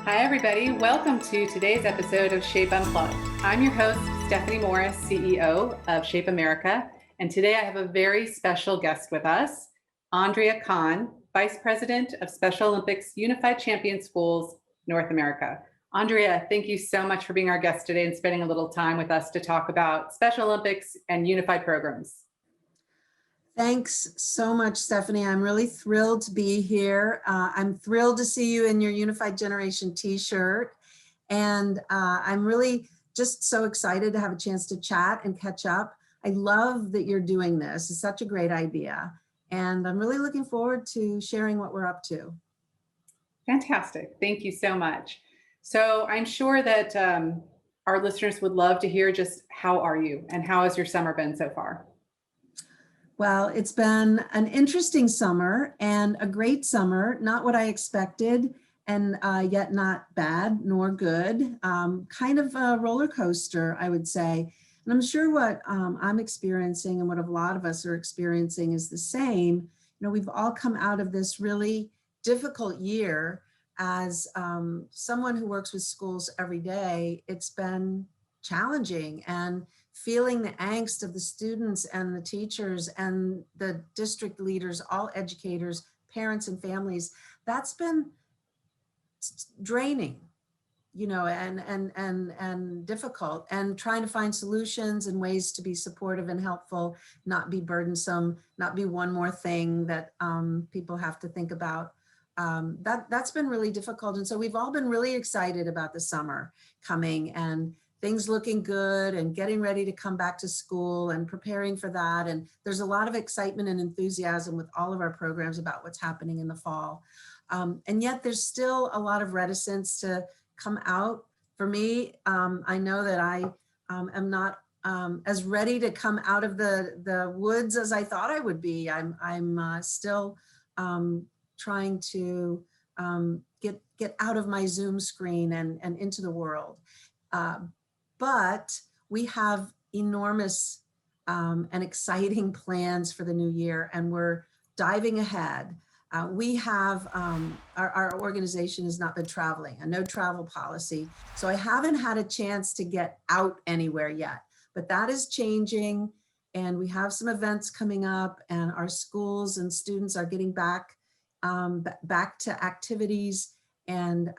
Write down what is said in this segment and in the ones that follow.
Hi, everybody. Welcome to today's episode of Shape Unplugged. I'm your host, Stephanie Morris, CEO of Shape America. And today I have a very special guest with us, Andrea Cahn, Vice President of Special Olympics Unified Champion Schools, North America. Andrea, thank you so much for being our guest today and spending a little time with us to talk about Special Olympics and unified programs. Thanks so much, Stephanie. I'm really thrilled to be here. I'm thrilled to see you in your Unified Generation t-shirt. And I'm really just so excited to have a chance to chat and catch up. I love that you're doing this. It's such a great idea. And I'm really looking forward to sharing what we're up to. Fantastic. Thank you so much. So I'm sure that our listeners would love to hear just how are you and how has your summer been so far? Well, it's been an interesting summer and a great summer, not what I expected, and yet not bad nor good. Kind of a roller coaster, I would say. And I'm sure what I'm experiencing and what a lot of us are experiencing is the same. You know, we've all come out of this really difficult year. As someone who works with schools every day, it's been challenging, and feeling the angst of the students and the teachers and the district leaders, all educators, parents and families, that's been draining, you know, and difficult, and trying to find solutions and ways to be supportive and helpful, not be burdensome, not be one more thing that people have to think about. That's been really difficult. And so we've all been really excited about the summer coming and things looking good and getting ready to come back to school and preparing for that. And there's a lot of excitement and enthusiasm with all of our programs about what's happening in the fall. And yet there's still a lot of reticence to come out. For me, I know that I am not as ready to come out of the woods as I thought I would be. I'm still trying to get out of my Zoom screen and into the world. But we have enormous and exciting plans for the new year, and we're diving ahead. We have, our organization has not been traveling, a no travel policy. So I haven't had a chance to get out anywhere yet, but that is changing. And we have some events coming up, and our schools and students are getting back to activities, and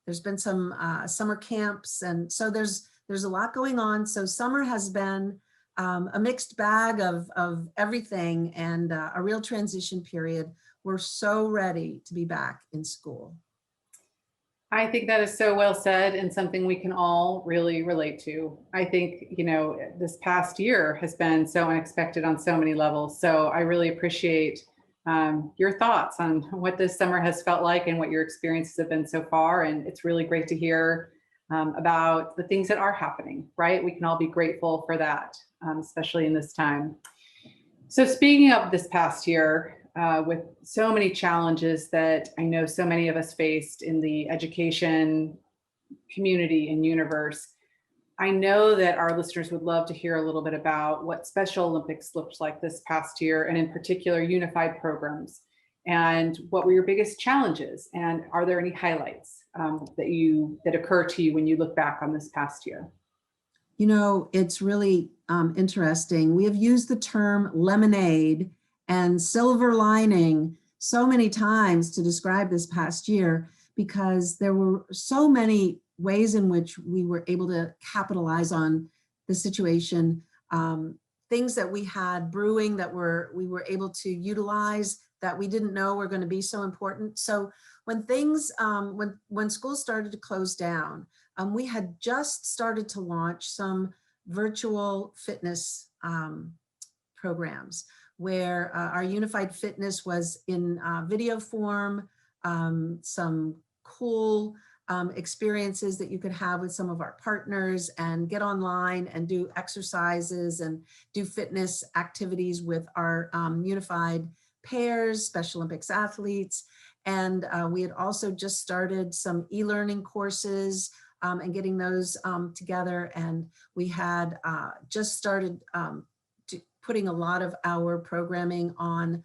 there's been some summer camps, and so there's a lot going on. So summer has been a mixed bag of everything, and a real transition period. We're so ready to be back in school. I think that is so well said, and something we can all really relate to. I think, you know, this past year has been so unexpected on so many levels. So I really appreciate your thoughts on what this summer has felt like and what your experiences have been so far. And it's really great to hear about the things that are happening, right? We can all be grateful for that, especially in this time. So speaking of this past year, with so many challenges that I know so many of us faced in the education community and universe, I know that our listeners would love to hear a little bit about what Special Olympics looked like this past year, and in particular, unified programs. And what were your biggest challenges? And are there any highlights that occur to you when you look back on this past year? You know, it's really interesting. We have used the term lemonade and silver lining so many times to describe this past year, because there were so many ways in which we were able to capitalize on the situation, things that we had brewing that we were able to utilize that we didn't know were going to be so important. So when things, when schools started to close down, we had just started to launch some virtual fitness programs where our unified fitness was in video form, some cool experiences that you could have with some of our partners, and get online and do exercises and do fitness activities with our unified pairs, Special Olympics athletes. And we had also just started some e-learning courses and getting those together. And we had just started putting a lot of our programming on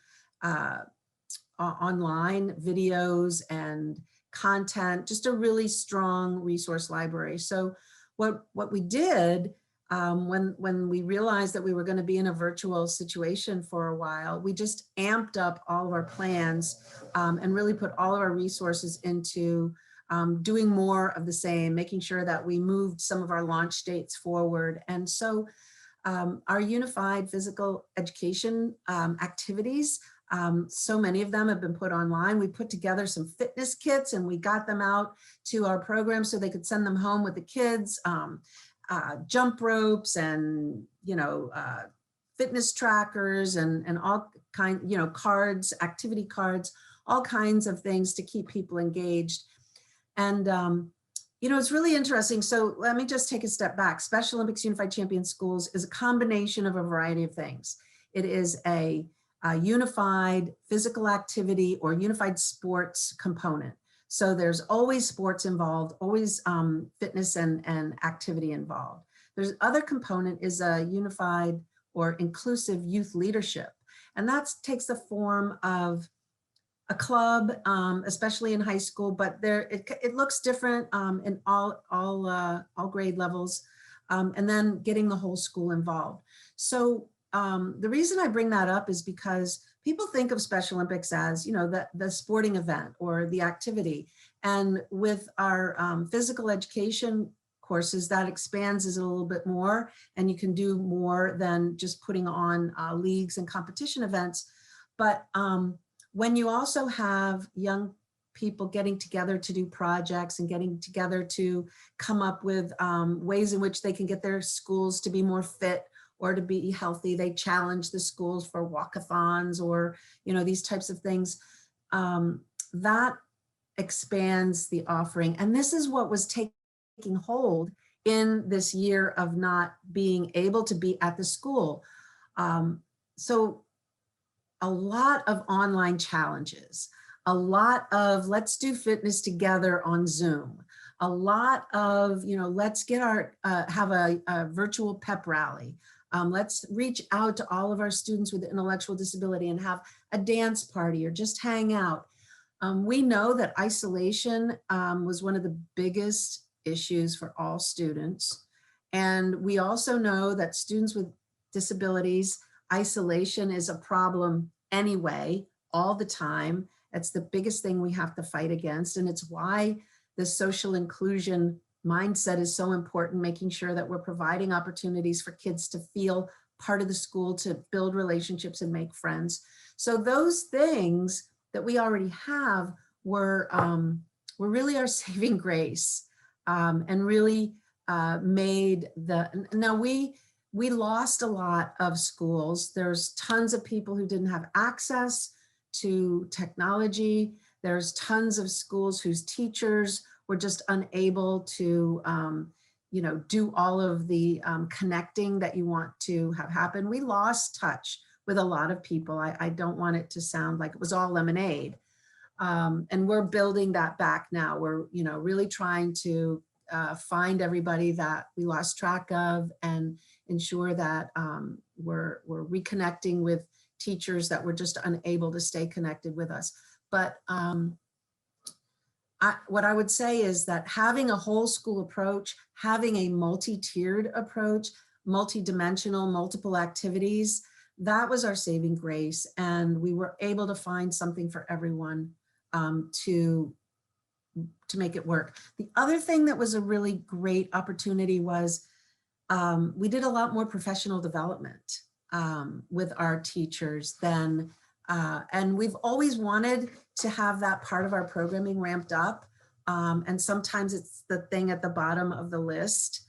online videos and content, just a really strong resource library. So what we did when we realized that we were going to be in a virtual situation for a while, we just amped up all of our plans and really put all of our resources into doing more of the same, making sure that we moved some of our launch dates forward. And so our unified physical education activities, so many of them have been put online. We put together some fitness kits and we got them out to our programs so they could send them home with the kids, jump ropes and, fitness trackers and all cards, activity cards, all kinds of things to keep people engaged. And, it's really interesting. So let me just take a step back. Special Olympics Unified Champion Schools is a combination of a variety of things. It is a unified physical activity or unified sports component. So there's always sports involved, always fitness and activity involved. There's other component is a unified or inclusive youth leadership. And that takes the form of a club, especially in high school, but it looks different in all grade levels, and then getting the whole school involved. So the reason I bring that up is because people think of Special Olympics as, the sporting event or the activity. And with our physical education courses, that expands it a little bit more, and you can do more than just putting on leagues and competition events. But when you also have young people getting together to do projects and getting together to come up with ways in which they can get their schools to be more fit or to be healthy, they challenge the schools for walkathons or, these types of things. That expands the offering. And this is what was taking hold in this year of not being able to be at the school. So a lot of online challenges, a lot of let's do fitness together on Zoom, a lot of, let's get have a virtual pep rally. Let's reach out to all of our students with intellectual disability and have a dance party or just hang out. We know that isolation was one of the biggest issues for all students. And we also know that students with disabilities, isolation is a problem anyway, all the time. It's the biggest thing we have to fight against. And it's why the social inclusion mindset is so important, making sure that we're providing opportunities for kids to feel part of the school, to build relationships and make friends. So those things that we already have were really our saving grace, and really made now we lost a lot of schools. There's tons of people who didn't have access to technology. There's tons of schools whose teachers were just unable to, do all of the connecting that you want to have happen. We lost touch with a lot of people. I don't want it to sound like it was all lemonade. And we're building that back now. We're, really trying to find everybody that we lost track of and ensure that we're reconnecting with teachers that were just unable to stay connected with us. But what I would say is that having a whole school approach, having a multi-tiered approach, multi-dimensional, multiple activities, that was our saving grace. And we were able to find something for everyone to make it work. The other thing that was a really great opportunity was we did a lot more professional development with our teachers than, and we've always wanted to have that part of our programming ramped up. And sometimes it's the thing at the bottom of the list.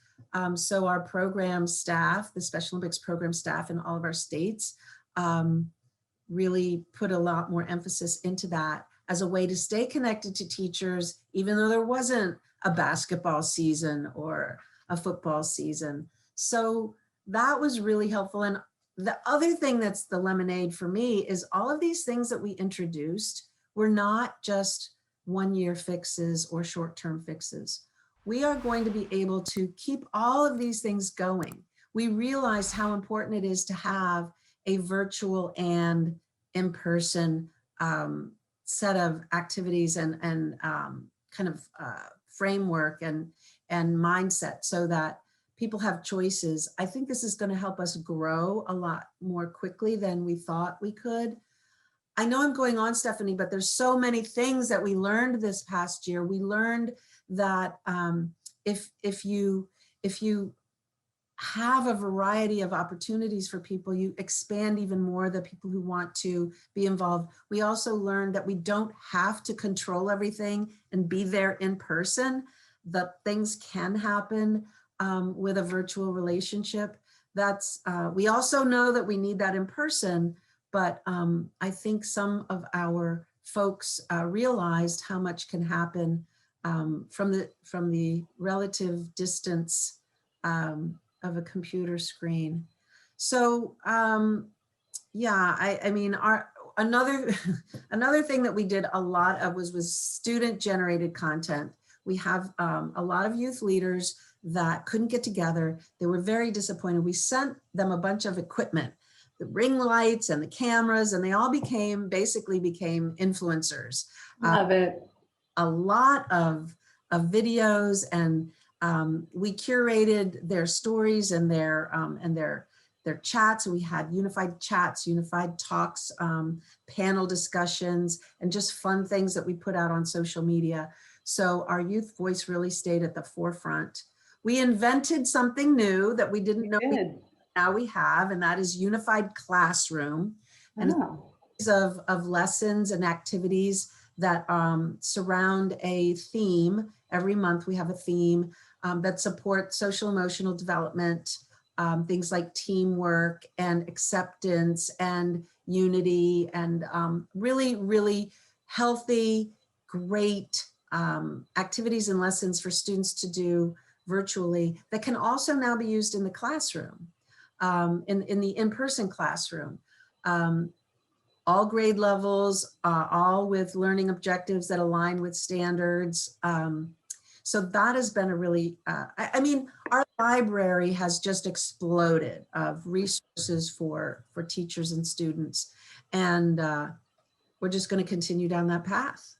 So our program staff, the Special Olympics program staff in all of our states, really put a lot more emphasis into that as a way to stay connected to teachers, even though there wasn't a basketball season or a football season. So that was really helpful. And the other thing that's the lemonade for me is all of these things that we introduced were not just one-year fixes or short-term fixes. We are going to be able to keep all of these things going. We realized how important it is to have a virtual and in-person set of activities and kind of framework and mindset so that people have choices. I think this is going to help us grow a lot more quickly than we thought we could. I know I'm going on, Stephanie, but there's so many things that we learned this past year. We learned that if you have a variety of opportunities for people, you expand even more the people who want to be involved. We also learned that we don't have to control everything and be there in person, that things can happen with a virtual relationship. We also know that we need that in person, but I think some of our folks realized how much can happen from the relative distance of a computer screen. So yeah, I mean, another thing that we did a lot of was student generated content. We have a lot of youth leaders that couldn't get together. They were very disappointed. We sent them a bunch of equipment, the ring lights and the cameras, and they all basically became influencers. Love it. A lot of videos, and we curated their stories and their chats. We had unified chats, unified talks, panel discussions, and just fun things that we put out on social media. So our youth voice really stayed at the forefront. We invented something new that we didn't know now we have, and that is unified classroom. And of lessons and activities that surround a theme. Every month we have a theme that supports social emotional development, things like teamwork and acceptance and unity, and really, really healthy, great activities and lessons for students to do virtually that can also now be used in the classroom, in the in-person classroom. All grade levels, all with learning objectives that align with standards. So that has been a really, I mean, our library has just exploded of resources for teachers and students. And we're just going to continue down that path.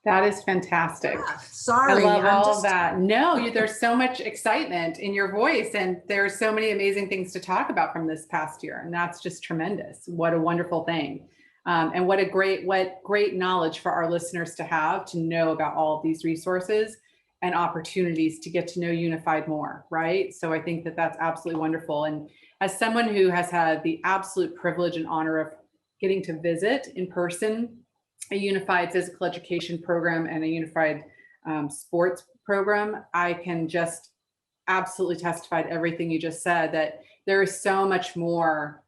That is fantastic. Sorry. I love all of that. No, there's so much excitement in your voice, and there's so many amazing things to talk about from this past year. And that's just tremendous. What a wonderful thing. And what great knowledge for our listeners to have, to know about all of these resources and opportunities to get to know Unified more, right? So I think that that's absolutely wonderful. And as someone who has had the absolute privilege and honor of getting to visit in person a unified physical education program and a unified sports program, I can just absolutely testify to everything you just said, that there is so much more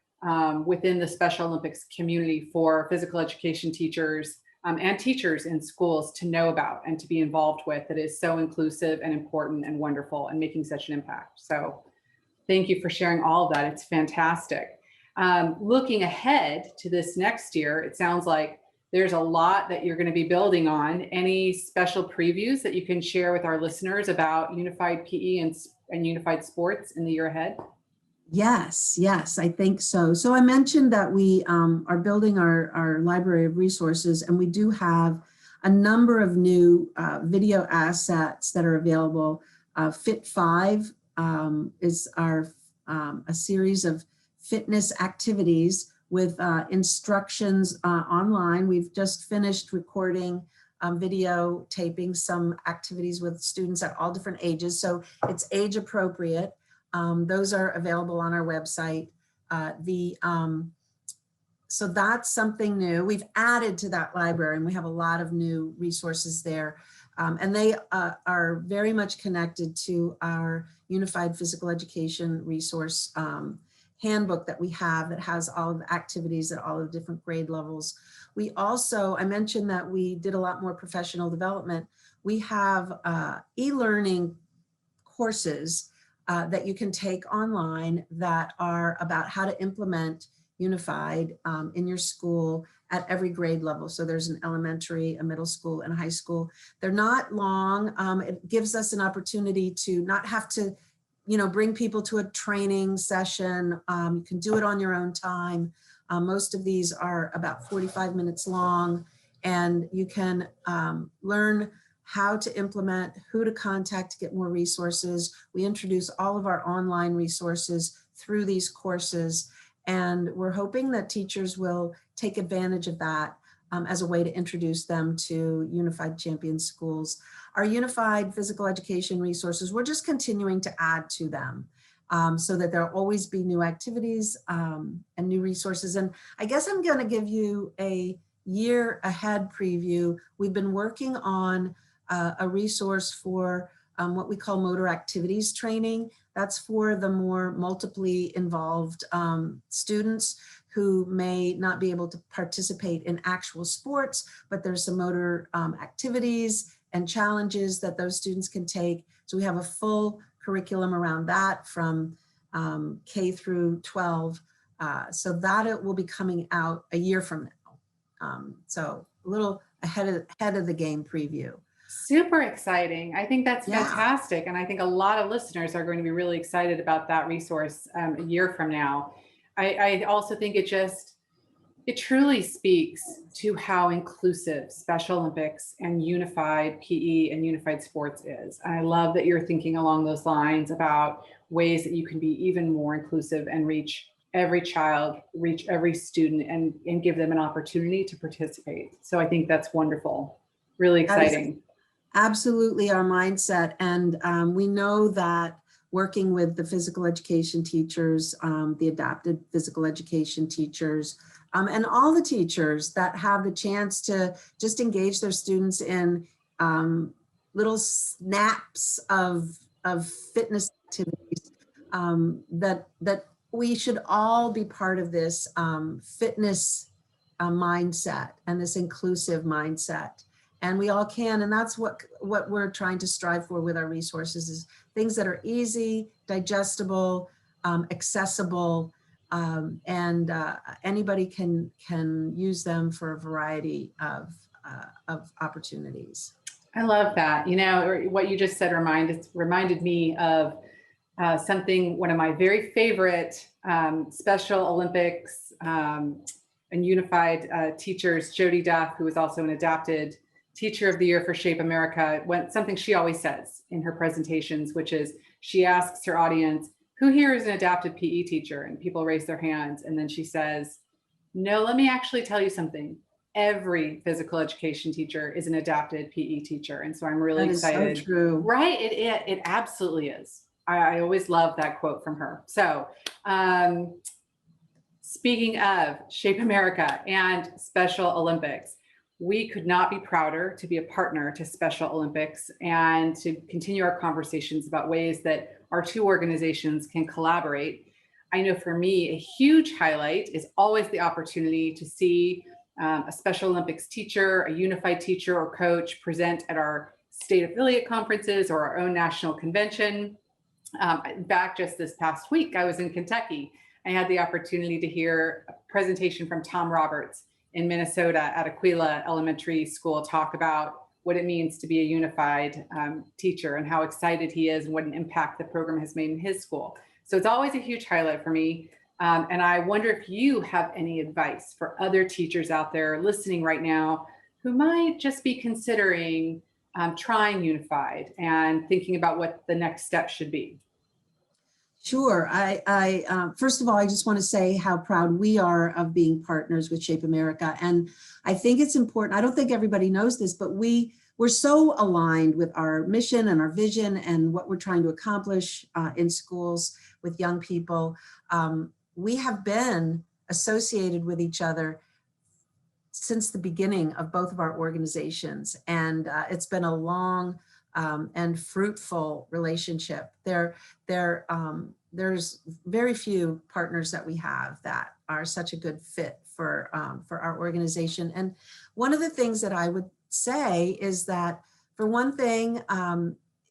within the Special Olympics community for physical education teachers and teachers in schools to know about and to be involved with, that is so inclusive and important and wonderful and making such an impact. So thank you for sharing all of that. It's fantastic. Looking ahead to this next year, it sounds like there's a lot that you're going to be building on. Any special previews that you can share with our listeners about unified PE and unified sports in the year ahead? Yes, I think so. So I mentioned that we are building our library of resources, and we do have a number of new video assets that are available. Fit 5 is a series of fitness activities with instructions online. We've just finished recording video taping some activities with students at all different ages, so it's age appropriate. Those are available on our website. So that's something new. We've added to that library, and we have a lot of new resources there. And they are very much connected to our Unified Physical Education resource handbook that we have, that has all of the activities at all of the different grade levels. We also, I mentioned that we did a lot more professional development. We have e-learning courses that you can take online that are about how to implement Unified in your school at every grade level. So there's an elementary, a middle school, and a high school. They're not long. It gives us an opportunity to not have to, bring people to a training session. You can do it on your own time. Most of these are about 45 minutes long, and you can learn how to implement, who to contact to get more resources. We introduce all of our online resources through these courses, and we're hoping that teachers will take advantage of that as a way to introduce them to Unified Champion Schools. Our Unified Physical Education resources, we're just continuing to add to them so that there'll always be new activities and new resources. And I guess I'm going to give you a year ahead preview. We've been working on a resource for what we call motor activities training. That's for the more multiply involved students who may not be able to participate in actual sports, but there's some motor activities and challenges that those students can take. So we have a full curriculum around that from K through 12. So that it will be coming out a year from now. So a little ahead of the game preview. Super exciting. I think that's Yeah. fantastic. And I think a lot of listeners are going to be really excited about that resource a year from now. I also think it truly speaks to how inclusive Special Olympics and unified PE and unified sports is. And I love that you're thinking along those lines about ways that you can be even more inclusive and reach every child, reach every student, and give them an opportunity to participate. So I think that's wonderful. Really exciting. Absolutely our mindset. And we know that working with the physical education teachers, the adapted physical education teachers, and all the teachers that have the chance to just engage their students in little snaps of fitness activities, that we should all be part of this fitness mindset and this inclusive mindset. And we all can, and that's what we're trying to strive for with our resources, is things that are easy, digestible, accessible, and anybody can use them for a variety of opportunities. I love that. You know, what you just said reminded me of something, one of my very favorite Special Olympics and unified teachers, Jody Duff, who was also an adapted Teacher of the Year for Shape America, something she always says in her presentations, which is she asks her audience, who here is an adapted PE teacher? And people raise their hands. And then she says, no, let me actually tell you something. Every physical education teacher is an adapted PE teacher. And so I'm really excited. That is so true. Right, it absolutely is. I always love that quote from her. So speaking of Shape America and Special Olympics, we could not be prouder to be a partner to Special Olympics and to continue our conversations about ways that our two organizations can collaborate. I know for me, a huge highlight is always the opportunity to see a Special Olympics teacher, a unified teacher or coach present at our state affiliate conferences or our own national convention. In fact, just this past week, I was in Kentucky. I had the opportunity to hear a presentation from Tom Roberts in Minnesota at Aquila Elementary School talk about what it means to be a unified teacher and how excited he is and what an impact the program has made in his school. So it's always a huge highlight for me. And I wonder if you have any advice for other teachers out there listening right now who might just be considering trying unified and thinking about what the next step should be. Sure. First of all, I just want to say how proud we are of being partners with Shape America. And I think it's important. I don't think everybody knows this, but we're so aligned with our mission and our vision and what we're trying to accomplish in schools with young people. We have been associated with each other since the beginning of both of our organizations. And it's been a long and fruitful relationship. There's very few partners that we have that are such a good fit for our organization. And one of the things that I would say is that, for one thing,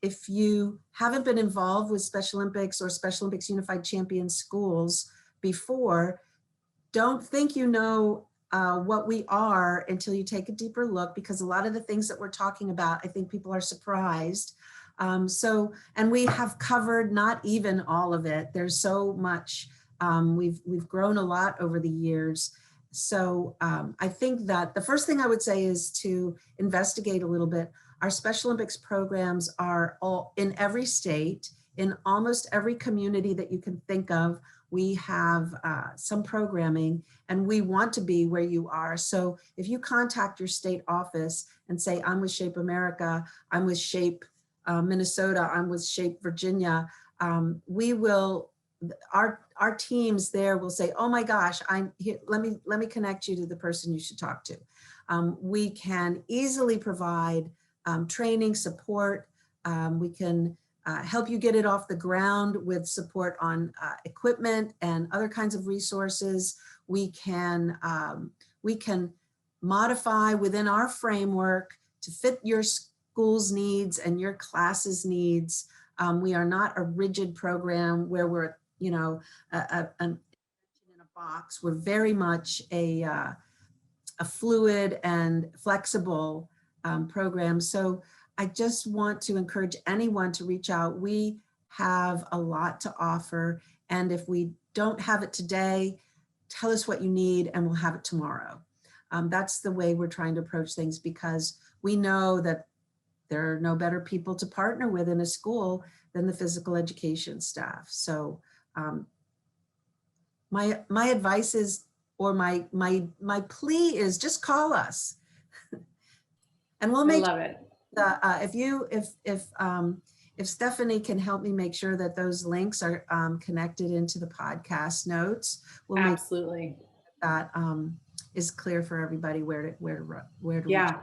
if you haven't been involved with Special Olympics or Special Olympics Unified Champion Schools before, don't think you know what we are until you take a deeper look, because a lot of the things that we're talking about, I think people are surprised. And we have covered not even all of it. There's so much. We've grown a lot over the years. So I think that the first thing I would say is to investigate a little bit. Our Special Olympics programs are all in every state, in almost every community that you can think of. We have some programming, and we want to be where you are. So if you contact your state office and say, I'm with Shape America, I'm with Shape Minnesota, I'm with Shape Virginia, we will, our teams there will say, oh my gosh, I'm here, let me connect you to the person you should talk to. We can easily provide training, support. We can help you get it off the ground with support on equipment and other kinds of resources. We can modify within our framework to fit your school's needs and your class's needs. We are not a rigid program where we're, you know, in a box. We're very much a fluid and flexible program. So I just want to encourage anyone to reach out. We have a lot to offer. And if we don't have it today, tell us what you need and we'll have it tomorrow. That's the way we're trying to approach things, because we know that there are no better people to partner with in a school than the physical education staff. So my advice is, or my plea is, just call us and we'll make love it. If Stephanie can help me make sure that those links are connected into the podcast notes, we'll Absolutely. make that is clear for everybody where to Yeah, reach.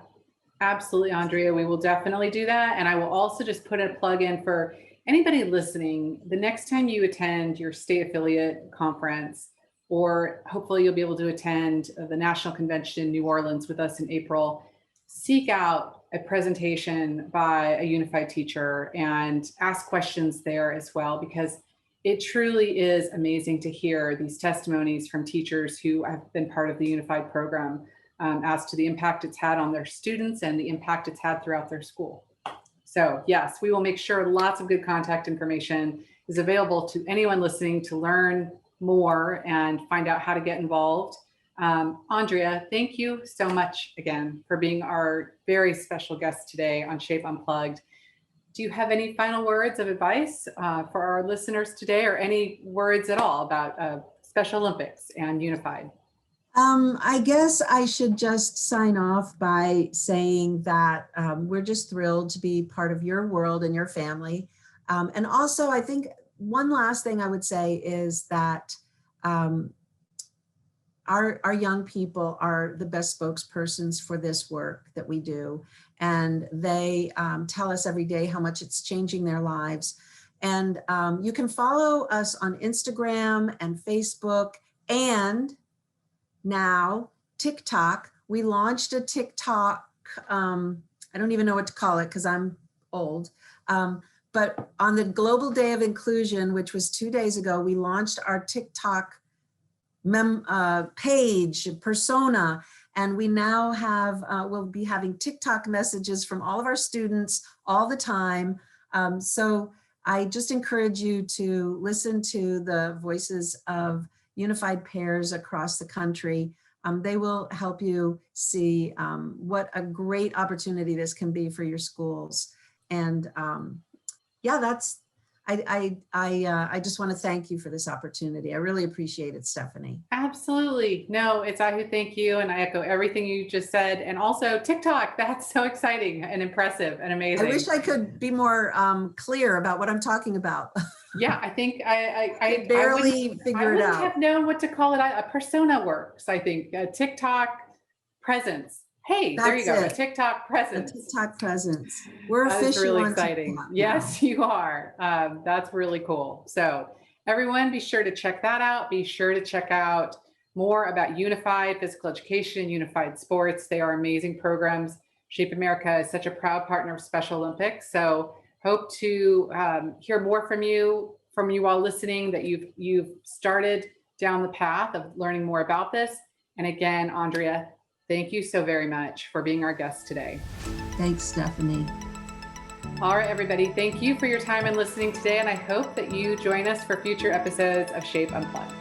absolutely, Andrea. We will definitely do that. And I will also just put a plug in for anybody listening. The next time you attend your state affiliate conference, or hopefully you'll be able to attend the National Convention in New Orleans with us in April, seek out a presentation by a unified teacher and ask questions there as well, because it truly is amazing to hear these testimonies from teachers who have been part of the unified program as to the impact it's had on their students and the impact it's had throughout their school. So yes, we will make sure lots of good contact information is available to anyone listening to learn more and find out how to get involved. Andrea, thank you so much again for being our very special guest today on Shape Unplugged. Do you have any final words of advice for our listeners today, or any words at all about Special Olympics and Unified? I guess I should just sign off by saying that we're just thrilled to be part of your world and your family. And also, I think one last thing I would say is that our young people are the best spokespersons for this work that we do. And they tell us every day how much it's changing their lives. And you can follow us on Instagram and Facebook and now TikTok. We launched a TikTok, I don't even know what to call it because I'm old, but on the Global Day of Inclusion, which was 2 days ago, we launched our TikTok page, persona, and we now have, we'll be having TikTok messages from all of our students all the time. So I just encourage you to listen to the voices of unified pairs across the country. They will help you see what a great opportunity this can be for your schools. And yeah, that's, I just want to thank you for this opportunity. I really appreciate it, Stephanie. Absolutely. No, it's I who thank you. And I echo everything you just said. And also TikTok, that's so exciting and impressive and amazing. I wish I could be more clear about what I'm talking about. Yeah, I think I barely figure it out. I wouldn't have known what to call it. A persona works, I think. A TikTok presence. Hey, there you go. A TikTok presence. A TikTok presence. We're That is official really on exciting. TikTok Yes, you are. That's really cool. So everyone, be sure to check that out. Be sure to check out more about Unified Physical Education, Unified Sports. They are amazing programs. Shape America is such a proud partner of Special Olympics. So hope to hear more from you all listening, that you've started down the path of learning more about this. And again, Andrea, thank you so very much for being our guest today. Thanks, Stephanie. All right, everybody. Thank you for your time and listening today. And I hope that you join us for future episodes of Shape Unplugged.